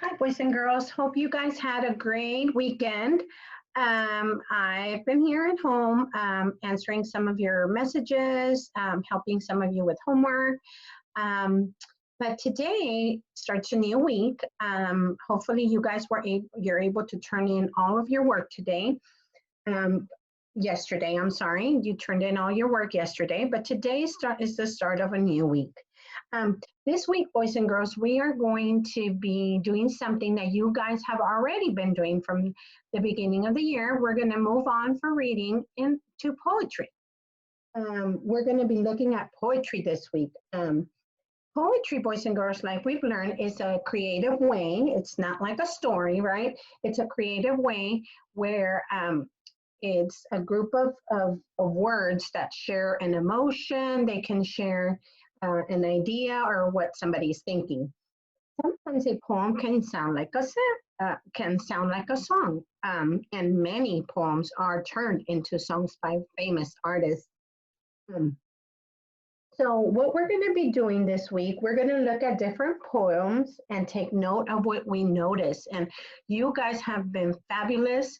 Hi, boys and girls. Hope you guys had a great weekend. I've been here at home answering some of your messages, helping some of you with homework. But today starts a new week. Hopefully, you guys you're able to turn in all of your work today. Yesterday, I'm sorry, you turned in all your work yesterday, but today is the start of a new week. This week, boys and girls, we are going to be doing something that you guys have already been doing from the beginning of the year. We're going to move on for reading into poetry. We're going to be looking at poetry this week. Poetry, boys and girls, like we've learned, is a creative way. It's not like a story, right? It's a creative way where it's a group of words that share an emotion. They can share an idea or what somebody's thinking. Sometimes a poem can sound like a song, and many poems are turned into songs by famous artists. So what we're going to be doing this week, we're going to look at different poems and take note of what we notice. And you guys have been fabulous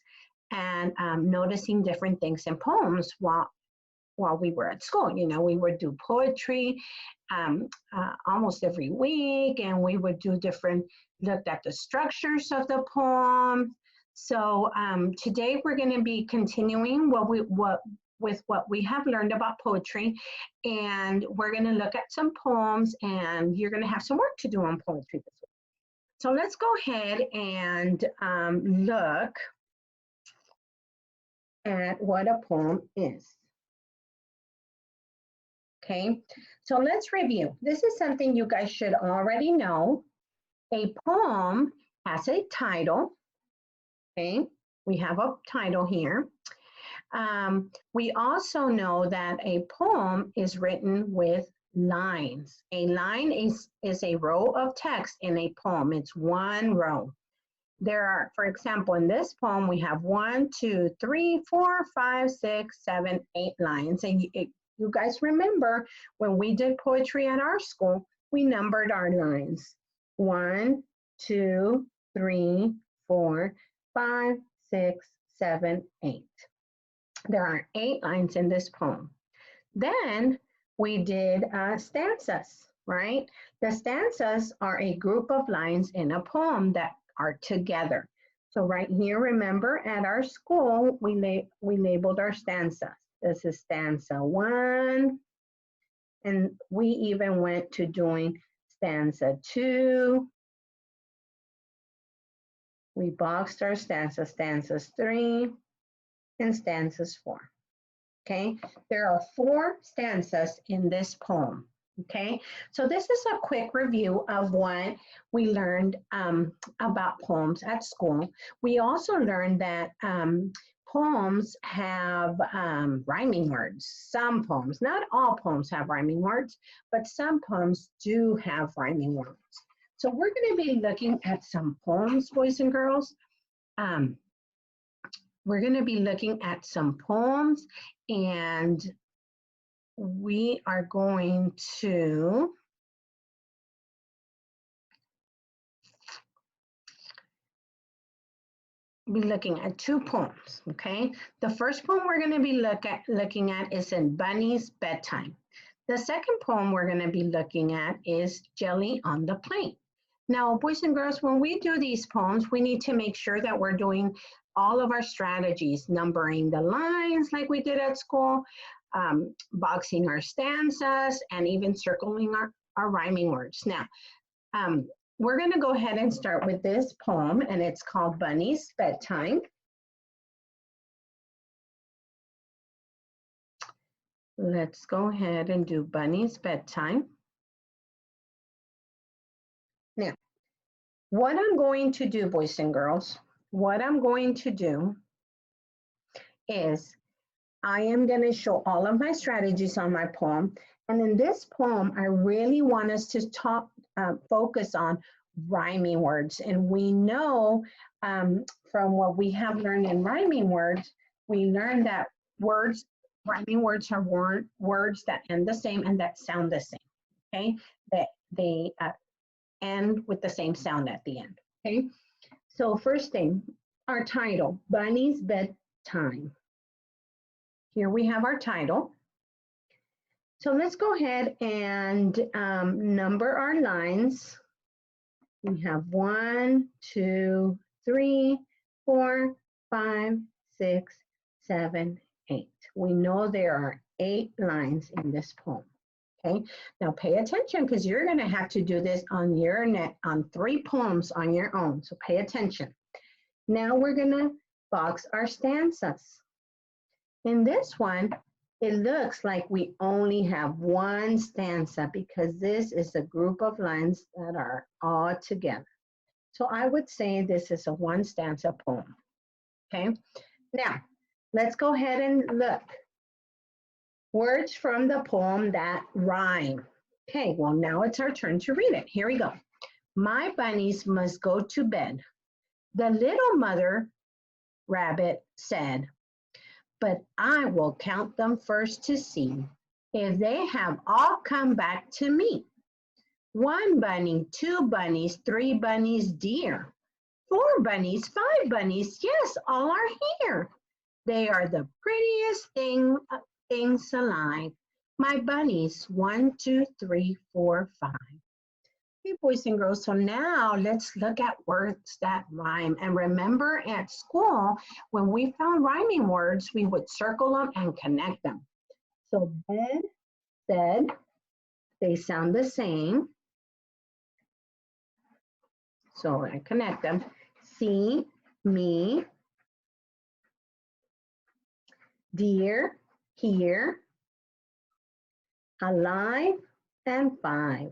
and noticing different things in poems while we were at school. You know, we would do poetry almost every week, and we would do looked at the structures of the poem. So today we're going to be continuing with what we have learned about poetry, and we're going to look at some poems, and you're going to have some work to do on poetry this week. So let's go ahead and look at what a poem is. Okay, so let's review. This is something you guys should already know. A poem has a title. Okay, we have a title here. We also know that a poem is written with lines. A line is a row of text in a poem. It's one row. There are, for example, in this poem, we have 1, 2, 3, 4, 5, 6, 7, 8 lines. And you guys remember when we did poetry at our school, we numbered our lines. 1, 2, 3, 4, 5, 6, 7, 8. There are 8 lines in this poem. Then we did stanzas, right? The stanzas are a group of lines in a poem that are together. So right here, remember, at our school, we labeled our stanzas. This is stanza 1, and we even went to doing stanza 2. We boxed our stanzas 3, and stanzas 4. Okay, there are 4 stanzas in this poem. Okay, so this is a quick review of what we learned about poems at school. We also learned that poems have rhyming words. Some poems, not all poems have rhyming words, but some poems do have rhyming words. So we're going to be looking at some poems, boys and girls. We're going to be looking at some poems, and we are going to be looking at 2 poems, okay? The first poem we're going to be looking at is in Bunny's Bedtime. The second poem we're going to be looking at is Jelly on the Plate. Now, boys and girls, when we do these poems, we need to make sure that we're doing all of our strategies, numbering the lines like we did at school, boxing our stanzas, and even circling our rhyming words. Now, we're going to go ahead and start with this poem, and it's called Bunny's Bedtime. Let's go ahead and do Bunny's Bedtime. Now, what I'm going to do, boys and girls, what I'm going to do is I am going to show all of my strategies on my poem. And in this poem, I really want us to focus on rhyming words. And we know from what we have learned in rhyming words, we learned that rhyming words are words that end the same and that sound the same, okay? That they end with the same sound at the end. Okay, so first thing, our title, Bunny's Bedtime. Here we have our title. So let's go ahead and number our lines. We have 1, 2, 3, 4, 5, 6, 7, 8. We know there are 8 lines in this poem. Okay, now pay attention because you're going to have to do this on your on 3 poems on your own. So pay attention. Now we're going to box our stanzas. In this one, it looks like we only have 1 stanza because this is a group of lines that are all together. So I would say this is a 1 stanza poem. Okay, now let's go ahead and look. Words from the poem that rhyme. Okay, well now it's our turn to read it. Here we go. My bunnies must go to bed. The little mother rabbit said, but I will count them first to see if they have all come back to me. 1 bunny, 2 bunnies, 3 bunnies dear. 4 bunnies, 5 bunnies, yes, all are here. They are the prettiest things alive. My bunnies, 1, 2, 3, 4, 5. Okay, boys and girls, so now let's look at words that rhyme. And remember at school, when we found rhyming words, we would circle them and connect them. So bed, said, they sound the same. So I connect them. See, me, dear, here, alive, and 5.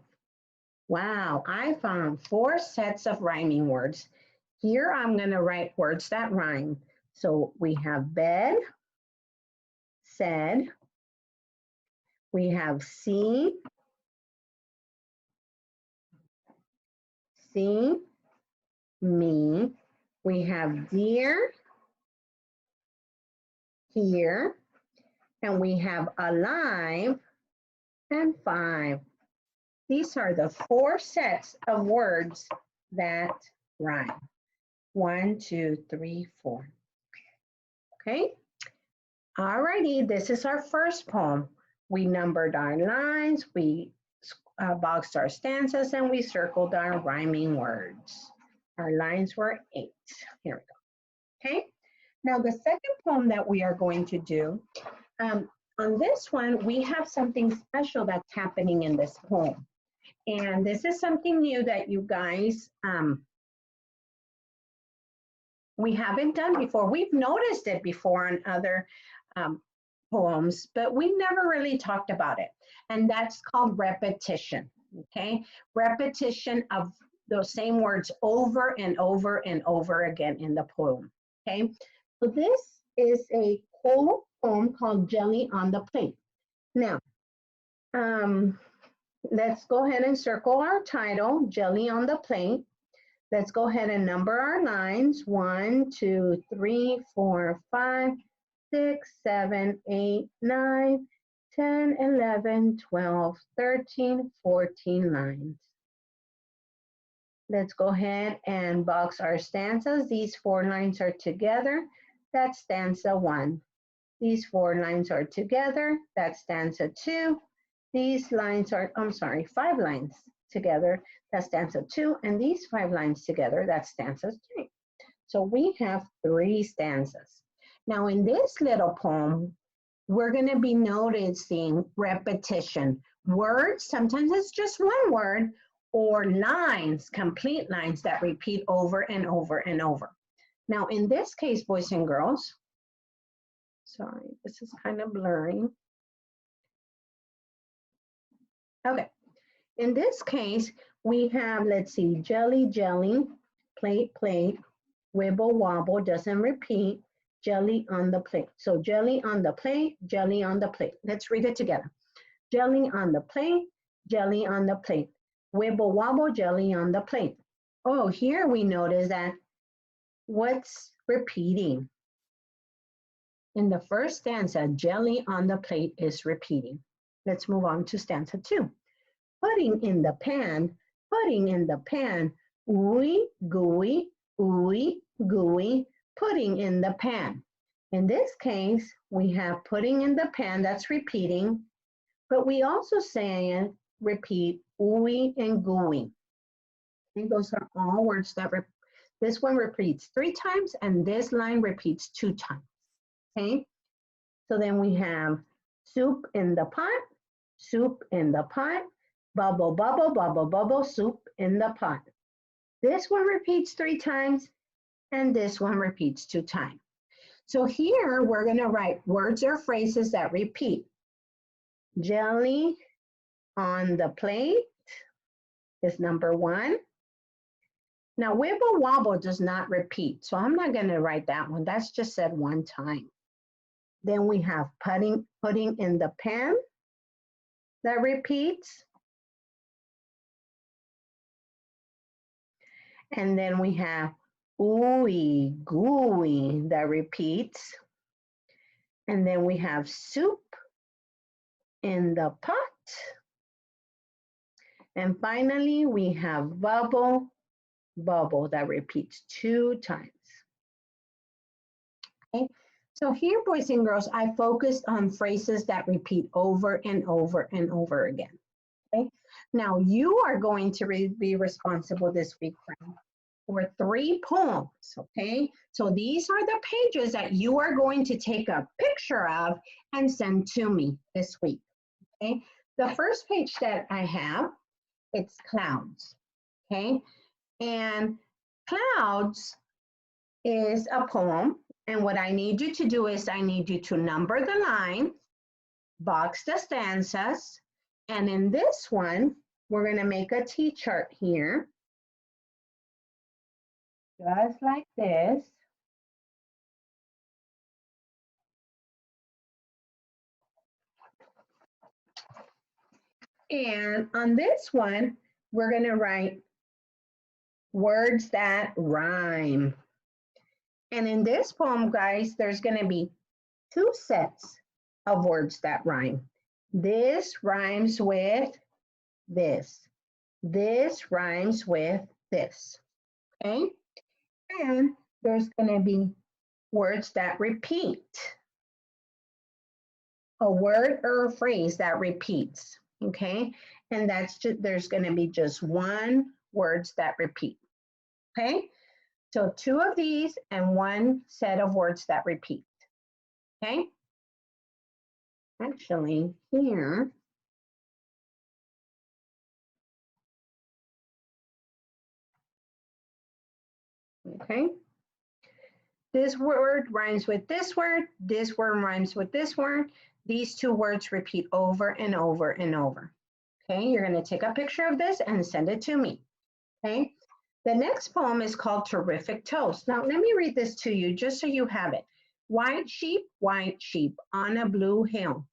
Wow, I found 4 sets of rhyming words. Here I'm going to write words that rhyme. So we have bed, said, we have see, me, we have dear, here, and we have alive, and 5. These are the 4 sets of words that rhyme. 1, 2, 3, 4. Okay. Alrighty, this is our first poem. We numbered our lines, we boxed our stanzas, and we circled our rhyming words. Our lines were 8. Here we go. Okay. Now the second poem that we are going to do, on this one, we have something special that's happening in this poem. And this is something new that you guys, we haven't done before. We've noticed it before on other poems, but we never really talked about it. And that's called repetition, okay? Repetition of those same words over and over and over again in the poem, okay? So this is a whole poem called Jelly on the Plate. Now, let's go ahead and circle our title, Jelly on the Plate. Let's go ahead and number our lines. 1, 2, 3, 4, 5, 6, 7, 8, 9, 10, 11, 12, 13, 14 lines. Let's go ahead and box our stanzas. These 4 lines are together. That's stanza 1. These 4 lines are together. That's stanza 2. These lines are, 5 lines together. That's stanza 2. And these 5 lines together, that's stanza 3. So we have 3 stanzas. Now in this little poem, we're going to be noticing repetition. Words, sometimes it's just one word, or lines, complete lines that repeat over and over and over. Now in this case, boys and girls, sorry, this is kind of blurry. Okay, in this case, we have, let's see, jelly, jelly, plate, plate, wibble, wobble, doesn't repeat, jelly on the plate. So jelly on the plate, jelly on the plate. Let's read it together. Jelly on the plate, jelly on the plate. Wibble, wobble, jelly on the plate. Oh, here we notice that what's repeating? In the first stanza, jelly on the plate is repeating. Let's move on to stanza 2. Pudding in the pan, pudding in the pan, ooey gooey, pudding in the pan. In this case, we have pudding in the pan, that's repeating, but we also say repeat ooey and gooey. And those are all words that this one repeats 3 times and this line repeats 2 times. Okay, so then we have soup in the pot, soup in the pot, bubble, bubble, bubble, bubble, soup in the pot. This one repeats 3 times and this one repeats 2 times. So here we're going to write words or phrases that repeat. Jelly on the plate is number 1. Now, wibble wobble does not repeat, so I'm not going to write that one. That's just said 1 time. Then we have pudding in the pan that repeats. And then we have ooey gooey that repeats. And then we have soup in the pot. And finally, we have bubble bubble that repeats 2 times. Okay, so here, boys and girls, I focused on phrases that repeat over and over and over again. Okay, now you are going to be responsible this week for 3 poems. Okay, so these are the pages that you are going to take a picture of and send to me this week. Okay, the first page that I have, it's clouds. Okay, and clouds is a poem, and what I need you to do is I need you to number the line, box the stanzas, and in this one, we're going to make a T-chart here, just like this. And on this one, we're going to write words that rhyme. And in this poem, guys, there's going to be 2 sets of words that rhyme. This rhymes with this. This rhymes with this. Okay? And there's going to be words that repeat. A word or a phrase that repeats. Okay? And that's just, there's going to be just 1 words that repeat. Okay? So 2 of these and 1 set of words that repeat. Okay? Actually, here, okay? This word rhymes with this word rhymes with this word. These 2 words repeat over and over and over. Okay, you're going to take a picture of this and send it to me. Okay, the next poem is called Terrific Toast. Now, let me read this to you just so you have it. White sheep on a blue hill.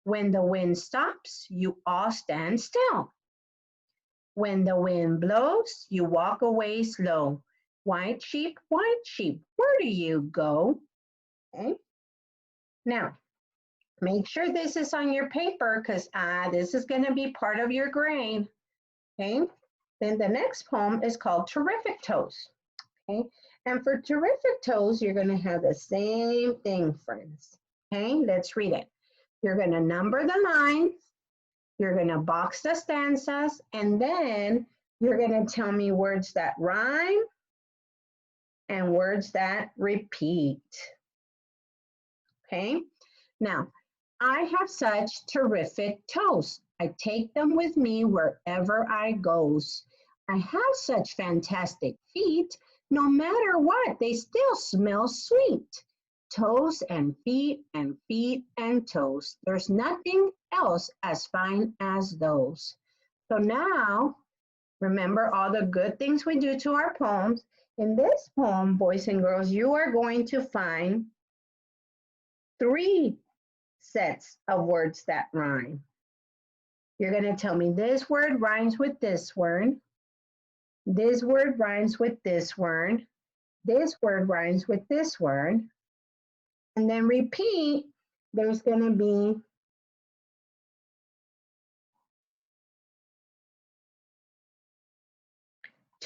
When the wind stops, you all stand still. When the wind blows, you walk away slow. White sheep, where do you go? Okay. Now, make sure this is on your paper because this is going to be part of your grade. Okay. Then the next poem is called Terrific Toast. Okay. And for Terrific Toast, you're going to have the same thing, friends. Okay. Let's read it. You're going to number the lines. You're going to box the stanzas. And then you're going to tell me words that rhyme and words that repeat. Okay. Now, I have such terrific toast. I take them with me wherever I goes. I have such fantastic feet. No matter what, they still smell sweet. Toes and feet and feet and toes. There's nothing else as fine as those. So now, remember all the good things we do to our poems. In this poem, boys and girls, you are going to find 3 sets of words that rhyme. You're going to tell me this word rhymes with this word. This word rhymes with this word. This word rhymes with this word. And then repeat, there's going to be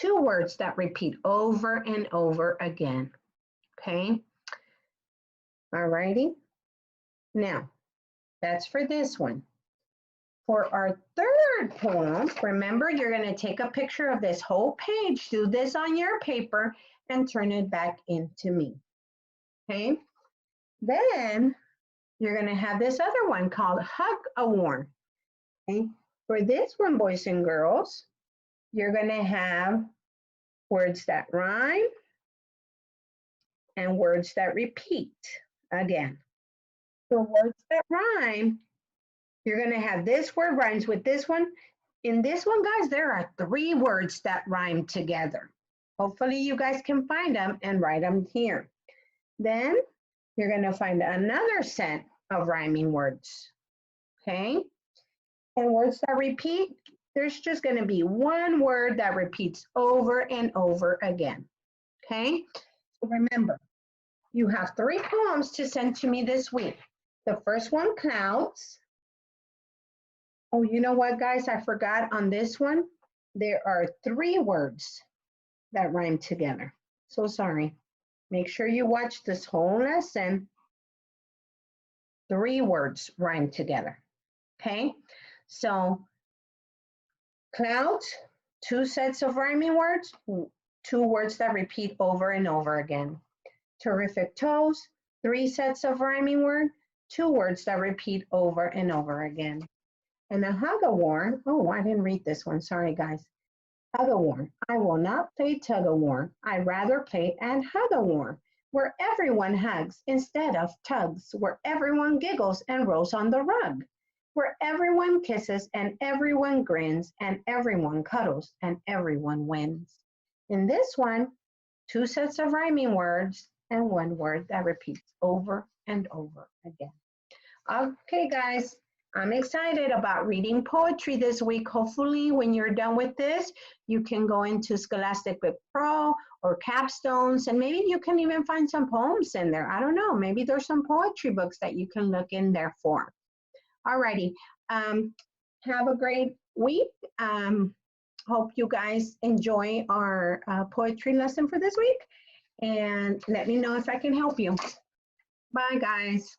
2 words that repeat over and over again. Okay? All righty. Now, that's for this one. For our third poem, remember, you're going to take a picture of this whole page, do this on your paper, and turn it back into me. Okay? Then you're going to have this other one called Hug-a-Warm. Okay? For this one, boys and girls, you're going to have words that rhyme and words that repeat again. For words that rhyme, you're going to have this word rhymes with this one. In this one, guys, there are 3 words that rhyme together. Hopefully you guys can find them and write them here. Then you're going to find another set of rhyming words. Okay? And words that repeat, there's just going to be 1 word that repeats over and over again. Okay? So remember, you have 3 poems to send to me this week. The first one, clouds. Oh, you know what, guys? I forgot on this one. There are 3 words that rhyme together. So sorry. Make sure you watch this whole lesson. 3 words rhyme together. Okay? So clouds, 2 sets of rhyming words, 2 words that repeat over and over again. Terrific toes, 3 sets of rhyming word, 2 words that repeat over and over again. And a hug-a-warm, oh, I didn't read this one, sorry guys. Hug-a-warm, I will not play tug-a-warm. I'd rather play at hug-a-warm, where everyone hugs instead of tugs, where everyone giggles and rolls on the rug, where everyone kisses and everyone grins and everyone cuddles and everyone wins. In this one, 2 sets of rhyming words and 1 word that repeats over and over again. Okay, guys. I'm excited about reading poetry this week. Hopefully, when you're done with this, you can go into Scholastic Book Pro or Capstones, and maybe you can even find some poems in there. I don't know. Maybe there's some poetry books that you can look in there for. All righty. Have a great week. Hope you guys enjoy our poetry lesson for this week, and let me know if I can help you. Bye, guys.